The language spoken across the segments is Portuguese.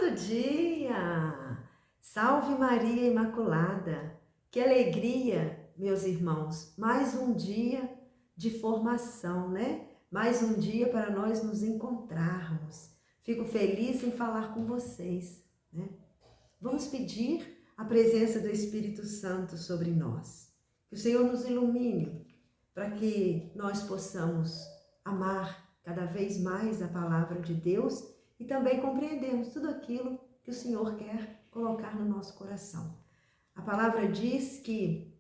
Santo dia! Salve Maria Imaculada! Que alegria, meus irmãos! Mais um dia de formação, né? Mais um dia para nós nos encontrarmos. Fico feliz em falar com vocês, né? Vamos pedir a presença do Espírito Santo sobre nós. Que o Senhor nos ilumine para que nós possamos amar cada vez mais a palavra de Deus e também compreendemos tudo aquilo que o Senhor quer colocar no nosso coração. A palavra diz que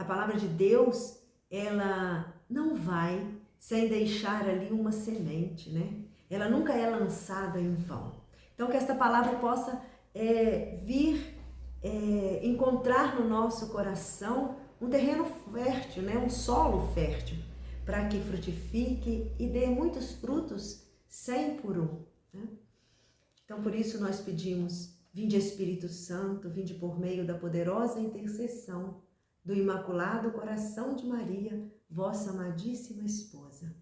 a palavra de Deus, ela não vai sem deixar ali uma semente, né? Ela nunca é lançada em vão. Então, que esta palavra possa vir encontrar no nosso coração um terreno fértil, né? Um solo fértil, para que frutifique e dê muitos frutos 100 por 1. Né? Então, por isso nós pedimos, vinde Espírito Santo, vinde por meio da poderosa intercessão do Imaculado Coração de Maria, vossa amadíssima esposa.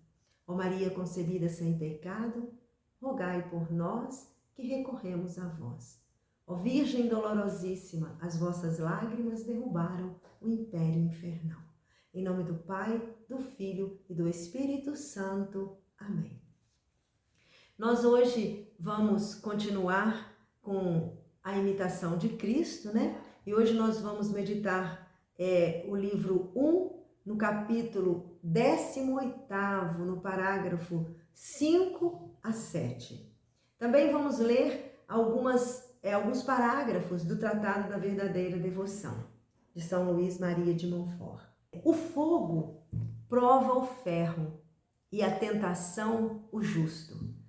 Ó Maria concebida sem pecado, rogai por nós que recorremos a vós. Ó Virgem dolorosíssima, as vossas lágrimas derrubaram o império infernal. Em nome do Pai, do Filho e do Espírito Santo. Amém. Nós hoje vamos continuar com a imitação de Cristo, né? E hoje nós vamos meditar o livro 1, no capítulo 18º, no parágrafo 5 a 7. Também vamos ler alguns parágrafos do Tratado da Verdadeira Devoção, de São Luís Maria de Montfort. O fogo prova o ferro e a tentação o justo.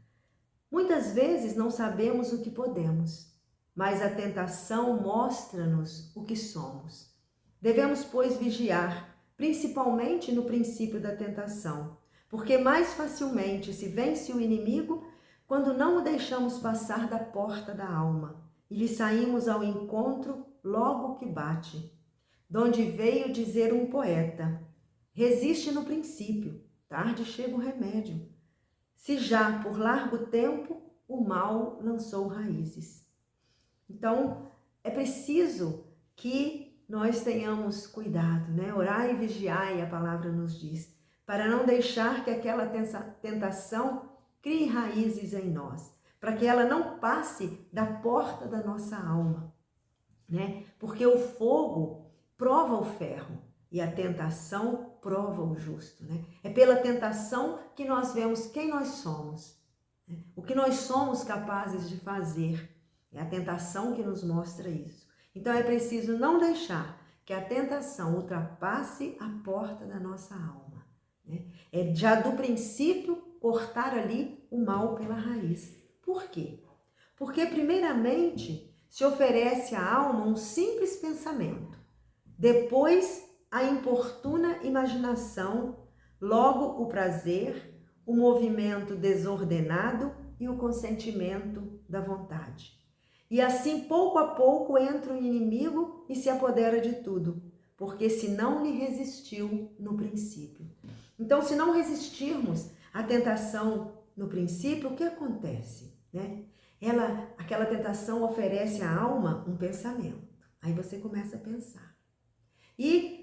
Muitas vezes não sabemos o que podemos, mas a tentação mostra-nos o que somos. Devemos, pois, vigiar, principalmente no princípio da tentação, porque mais facilmente se vence o inimigo quando não o deixamos passar da porta da alma e lhe saímos ao encontro logo que bate. Donde veio dizer um poeta: resiste no princípio, tarde chega o remédio. Se já por largo tempo o mal lançou raízes. Então, é preciso que nós tenhamos cuidado, né? Orai e vigiai, a palavra nos diz, para não deixar que aquela tentação crie raízes em nós, para que ela não passe da porta da nossa alma, né? Porque o fogo prova o ferro e a tentação prova o justo, né? É pela tentação que nós vemos quem nós somos, né? O que nós somos capazes de fazer. É a tentação que nos mostra isso. Então é preciso não deixar que a tentação ultrapasse a porta da nossa alma, né? É já do princípio cortar ali o mal pela raiz. Por quê? Porque primeiramente se oferece à alma um simples pensamento. Depois, a importuna imaginação, logo o prazer, o movimento desordenado e o consentimento da vontade. E assim, pouco a pouco, entra o inimigo e se apodera de tudo, porque se não lhe resistiu no princípio. Então, se não resistirmos à tentação no princípio, o que acontece, né? Aquela tentação oferece à alma um pensamento. Aí você começa a pensar. E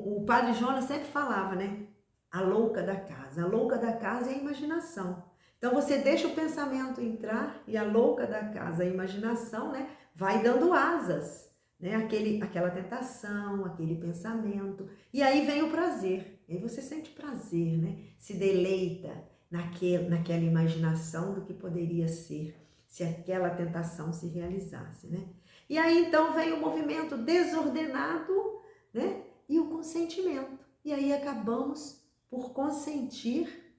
o padre Jonas sempre falava, né? A louca da casa. A louca da casa é a imaginação. Então você deixa o pensamento entrar e a louca da casa, a imaginação, né? Vai dando asas, né? Aquela tentação, aquele pensamento. E aí vem o prazer. E aí você sente prazer, né? Se deleita naquela imaginação do que poderia ser se aquela tentação se realizasse, né? E aí então vem o movimento desordenado, né? E o consentimento. E aí acabamos por consentir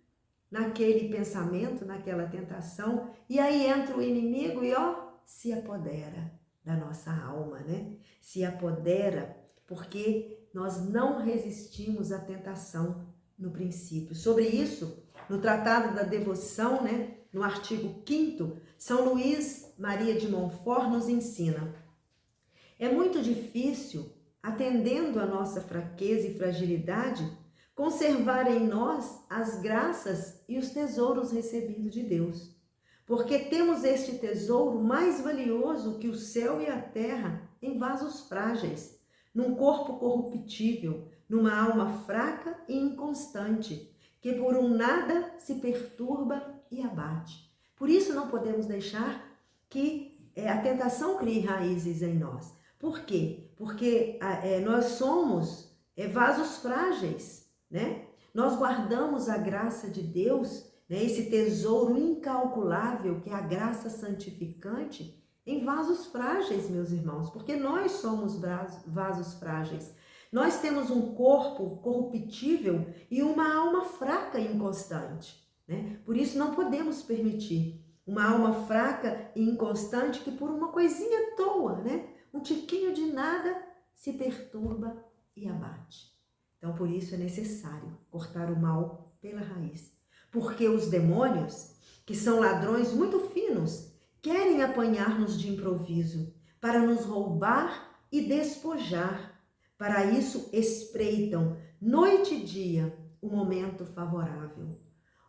naquele pensamento, naquela tentação, e aí entra o inimigo e se apodera da nossa alma, né? Se apodera porque nós não resistimos à tentação no princípio. Sobre isso, no Tratado da Devoção, né? No artigo 5º, São Luís Maria de Montfort nos ensina: é muito difícil, atendendo à nossa fraqueza e fragilidade, conservar em nós as graças e os tesouros recebidos de Deus. porque temos este tesouro mais valioso que o céu e a terra em vasos frágeis, num corpo corruptível, numa alma fraca e inconstante, que por um nada se perturba e abate. Por isso não podemos deixar que a tentação crie raízes em nós. Por quê? Porque nós somos vasos frágeis, né? Nós guardamos a graça de Deus, né? Esse tesouro incalculável que é a graça santificante em vasos frágeis, meus irmãos, porque nós somos vasos frágeis. Nós temos um corpo corruptível e uma alma fraca e inconstante, né? Por isso não podemos permitir uma alma fraca e inconstante que por uma coisinha à toa, né? Um tiquinho de nada se perturba e abate. Então, por isso é necessário cortar o mal pela raiz. Porque os demônios, que são ladrões muito finos, querem apanhar-nos de improviso para nos roubar e despojar. Para isso espreitam noite e dia o momento favorável.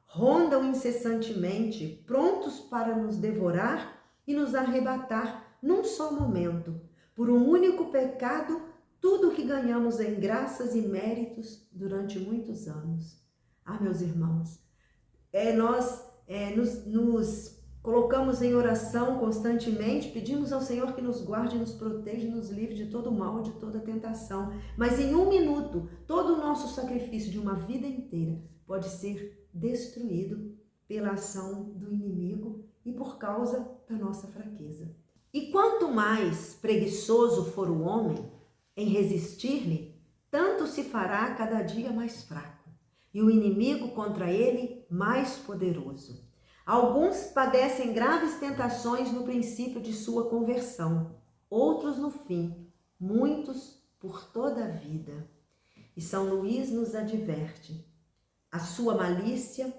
Rondam incessantemente, prontos para nos devorar e nos arrebatar num só momento, por um único pecado, tudo o que ganhamos em graças e méritos durante muitos anos. Ah, meus irmãos, nós nos colocamos em oração constantemente, pedimos ao Senhor que nos guarde, nos proteja, nos livre de todo mal, de toda tentação. Mas em um minuto, todo o nosso sacrifício de uma vida inteira pode ser destruído pela ação do inimigo e por causa da nossa fraqueza. E quanto mais preguiçoso for o homem em resistir-lhe, tanto se fará cada dia mais fraco, e o inimigo contra ele mais poderoso. Alguns padecem graves tentações no princípio de sua conversão, outros no fim, muitos por toda a vida. E São Luís nos adverte: a sua malícia,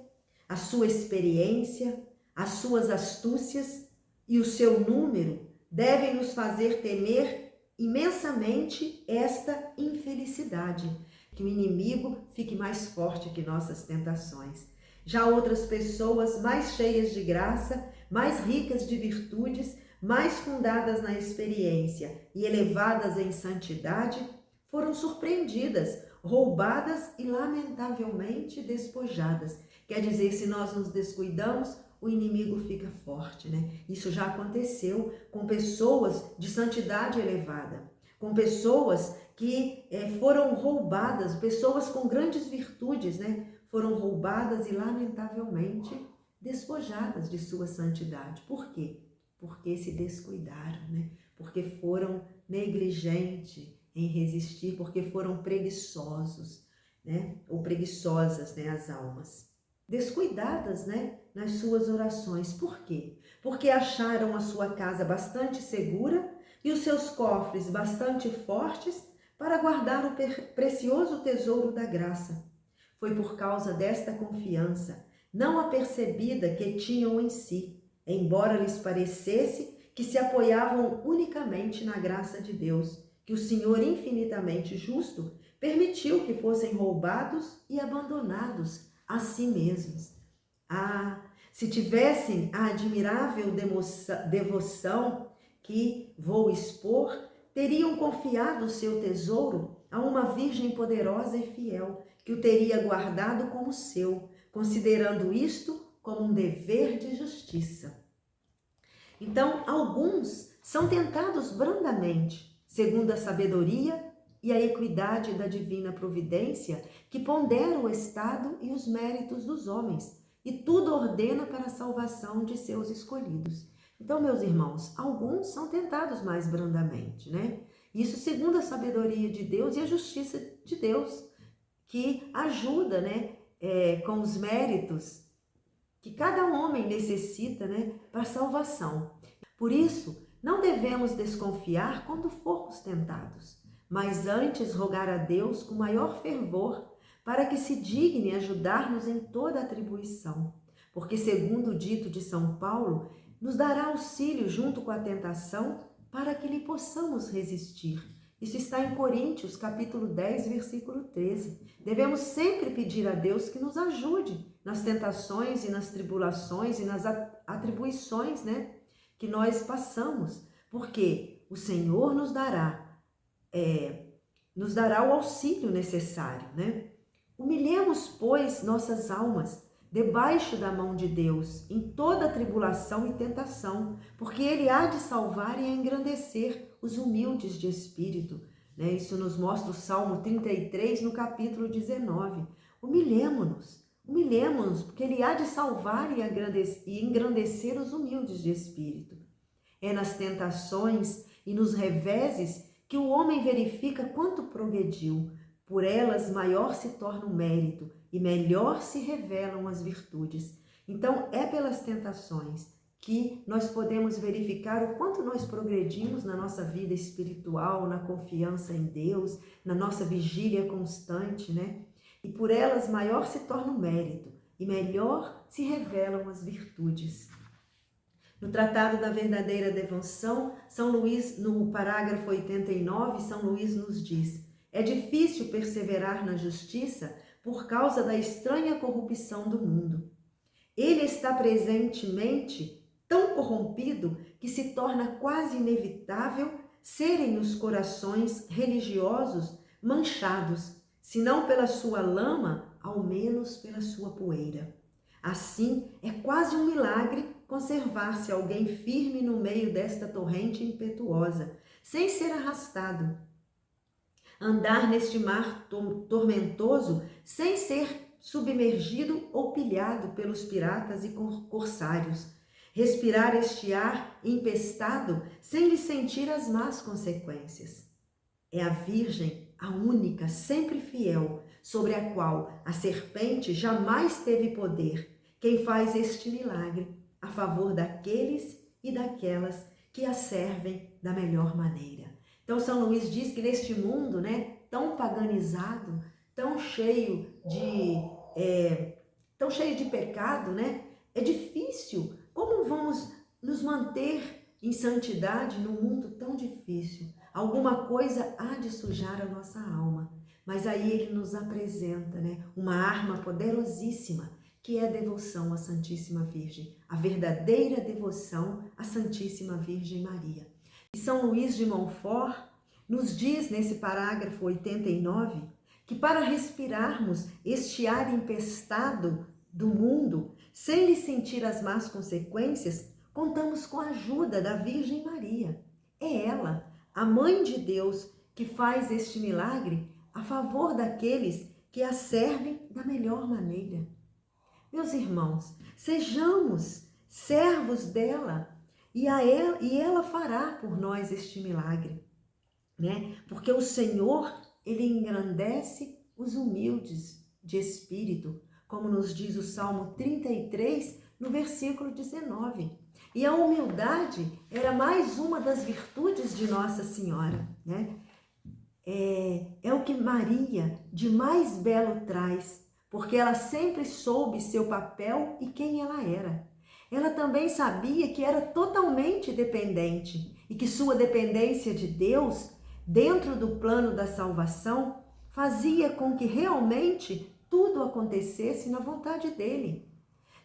a sua experiência, as suas astúcias e o seu número devem nos fazer temer imensamente esta infelicidade, que o inimigo fique mais forte que nossas tentações. Já outras pessoas mais cheias de graça, mais ricas de virtudes, mais fundadas na experiência e elevadas em santidade, foram surpreendidas, roubadas e lamentavelmente despojadas. Quer dizer, se nós nos descuidamos, o inimigo fica forte, né? Isso já aconteceu com pessoas de santidade elevada, com pessoas que foram roubadas, pessoas com grandes virtudes, né? Foram roubadas e lamentavelmente despojadas de sua santidade. Por quê? Porque se descuidaram, né? Porque foram negligentes em resistir, porque foram preguiçosos, né? Ou preguiçosas, né? As almas. Descuidadas, né? Nas suas orações. Por quê? Porque acharam a sua casa bastante segura e os seus cofres bastante fortes para guardar o precioso tesouro da graça. Foi por causa desta confiança, não apercebida, que tinham em si, embora lhes parecesse que se apoiavam unicamente na graça de Deus, que o Senhor infinitamente justo permitiu que fossem roubados e abandonados a si mesmos. Ah, se tivessem a admirável devoção que vou expor, teriam confiado o seu tesouro a uma Virgem poderosa e fiel, que o teria guardado como seu, considerando isto como um dever de justiça. Então, alguns são tentados brandamente, segundo a sabedoria e a equidade da divina providência, que pondera o estado e os méritos dos homens, e tudo ordena para a salvação de seus escolhidos. Então, meus irmãos, alguns são tentados mais brandamente, né? Isso segundo a sabedoria de Deus e a justiça de Deus, que ajuda, né, com os méritos que cada homem necessita, né, para a salvação. Por isso, não devemos desconfiar quando formos tentados, mas antes rogar a Deus com maior fervor, para que se digne ajudar-nos em toda atribuição. Porque, segundo o dito de São Paulo, nos dará auxílio junto com a tentação para que lhe possamos resistir. Isso está em Coríntios, capítulo 10, versículo 13. Devemos sempre pedir a Deus que nos ajude nas tentações e nas tribulações e nas atribuições, né, que nós passamos, porque o Senhor nos dará o auxílio necessário, né? Humilhemos, pois, nossas almas debaixo da mão de Deus em toda tribulação e tentação, porque Ele há de salvar e engrandecer os humildes de espírito, né? Isso nos mostra o Salmo 33, no capítulo 19. Humilhemo-nos, porque Ele há de salvar e engrandecer os humildes de espírito. É nas tentações e nos reveses que o homem verifica quanto progrediu. Por elas maior se torna o mérito e melhor se revelam as virtudes. Então, é pelas tentações que nós podemos verificar o quanto nós progredimos na nossa vida espiritual, na confiança em Deus, na nossa vigília constante, né? E por elas maior se torna o mérito e melhor se revelam as virtudes. No Tratado da Verdadeira Devoção, São Luís, no parágrafo 89, São Luís nos diz: é difícil perseverar na justiça por causa da estranha corrupção do mundo. Ele está presentemente tão corrompido que se torna quase inevitável serem os corações religiosos manchados, se não pela sua lama, ao menos pela sua poeira. Assim, é quase um milagre conservar-se alguém firme no meio desta torrente impetuosa, sem ser arrastado. Andar neste mar tormentoso sem ser submergido ou pilhado pelos piratas e corsários. Respirar este ar empestado sem lhe sentir as más consequências. É a Virgem, a única, sempre fiel, sobre a qual a serpente jamais teve poder, quem faz este milagre a favor daqueles e daquelas que a servem da melhor maneira. Então, São Luís diz que neste mundo, né, tão paganizado, tão cheio de pecado, né, é difícil. Como vamos nos manter em santidade num mundo tão difícil? Alguma coisa há de sujar a nossa alma. Mas aí ele nos apresenta, né, uma arma poderosíssima, que é a devoção à Santíssima Virgem, a verdadeira devoção à Santíssima Virgem Maria. E São Luís de Montfort nos diz nesse parágrafo 89 que para respirarmos este ar empestado do mundo, sem lhe sentir as más consequências, contamos com a ajuda da Virgem Maria. É ela, a Mãe de Deus, que faz este milagre a favor daqueles que a servem da melhor maneira. Meus irmãos, sejamos servos dela e ela fará por nós este milagre, né? Porque o Senhor, Ele engrandece os humildes de espírito, como nos diz o Salmo 33, no versículo 19. E a humildade era mais uma das virtudes de Nossa Senhora, né? É o que Maria de mais belo traz, porque ela sempre soube seu papel e quem ela era. Ela também sabia que era totalmente dependente e que sua dependência de Deus, dentro do plano da salvação, fazia com que realmente tudo acontecesse na vontade dele.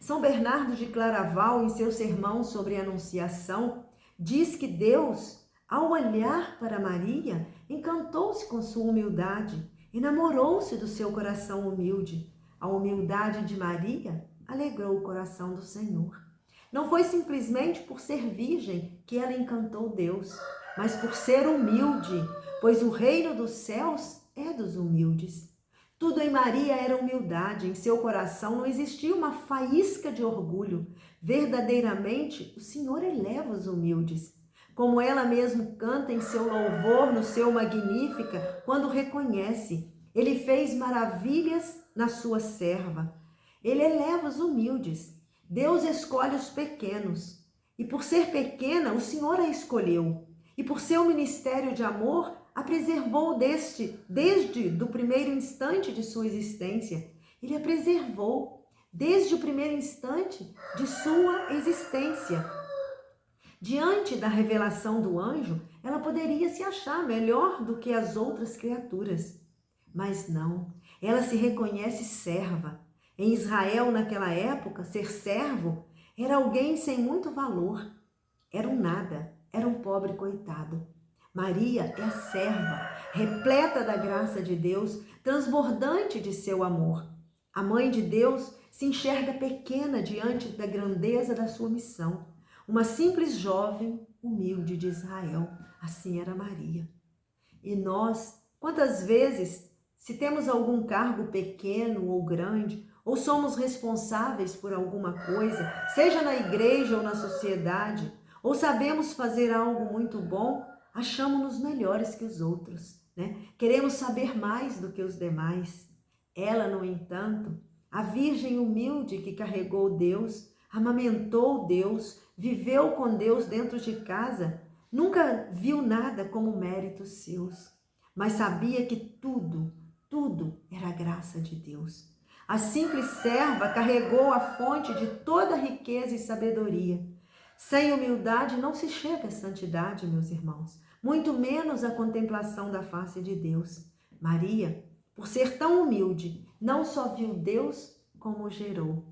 São Bernardo de Claraval, em seu sermão sobre a Anunciação, diz que Deus, ao olhar para Maria, encantou-se com sua humildade, enamorou-se do seu coração humilde. A humildade de Maria alegrou o coração do Senhor. Não foi simplesmente por ser virgem que ela encantou Deus, mas por ser humilde, pois o reino dos céus é dos humildes. Tudo em Maria era humildade, em seu coração não existia uma faísca de orgulho. Verdadeiramente, o Senhor eleva os humildes. Como ela mesmo canta em seu louvor, no seu Magnífica, quando reconhece: Ele fez maravilhas na sua serva. Ele eleva os humildes. Deus escolhe os pequenos. E por ser pequena, o Senhor a escolheu. E por seu ministério de amor, a preservou desde o primeiro instante de sua existência. Ele a preservou desde o primeiro instante de sua existência. Diante da revelação do anjo, ela poderia se achar melhor do que as outras criaturas. Mas não, ela se reconhece serva. Em Israel, naquela época, ser servo era alguém sem muito valor. Era um nada, era um pobre coitado. Maria é a serva, repleta da graça de Deus, transbordante de seu amor. A mãe de Deus se enxerga pequena diante da grandeza da sua missão. Uma simples jovem humilde de Israel. Assim era Maria. E nós, quantas vezes, se temos algum cargo pequeno ou grande, ou somos responsáveis por alguma coisa, seja na igreja ou na sociedade, ou sabemos fazer algo muito bom, achamos-nos melhores que os outros, né? Queremos saber mais do que os demais. Ela, no entanto, a virgem humilde que carregou Deus, amamentou Deus, viveu com Deus dentro de casa, nunca viu nada como méritos seus, mas sabia que tudo era graça de Deus. A simples serva carregou a fonte de toda riqueza e sabedoria. Sem humildade não se chega à santidade, meus irmãos, muito menos à contemplação da face de Deus. Maria, por ser tão humilde, não só viu Deus, como o gerou.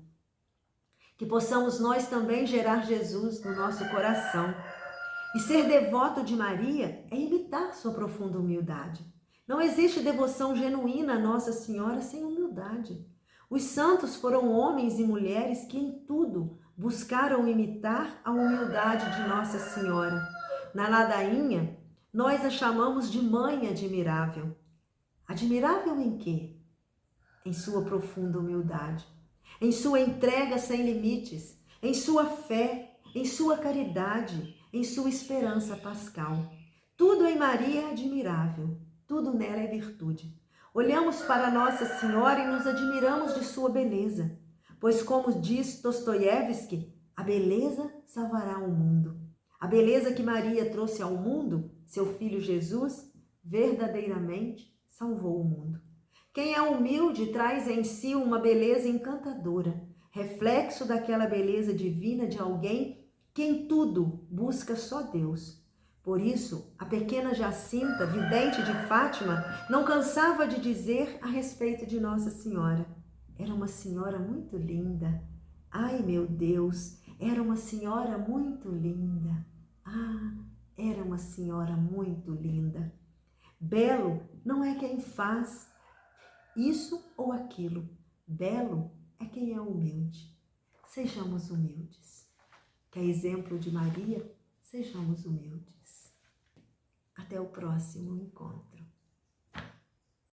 Que possamos nós também gerar Jesus no nosso coração. E ser devoto de Maria é imitar sua profunda humildade. Não existe devoção genuína a Nossa Senhora sem humildade. Os santos foram homens e mulheres que em tudo buscaram imitar a humildade de Nossa Senhora. Na ladainha, nós a chamamos de Mãe Admirável. Admirável em quê? Em sua profunda humildade, em sua entrega sem limites, em sua fé, em sua caridade, em sua esperança pascal. Tudo em Maria é admirável, tudo nela é virtude. Olhamos para Nossa Senhora e nos admiramos de sua beleza, pois como diz Dostoiévski, a beleza salvará o mundo. A beleza que Maria trouxe ao mundo, seu filho Jesus, verdadeiramente salvou o mundo. Quem é humilde traz em si uma beleza encantadora, reflexo daquela beleza divina de alguém que em tudo busca só Deus. Por isso, a pequena Jacinta, vidente de Fátima, não cansava de dizer a respeito de Nossa Senhora. Era uma senhora muito linda. Ai, meu Deus, era uma senhora muito linda. Ah, era uma senhora muito linda. Belo não é quem faz isso ou aquilo. Belo é quem é humilde. Sejamos humildes. Que a exemplo de Maria, sejamos humildes. Até o próximo encontro.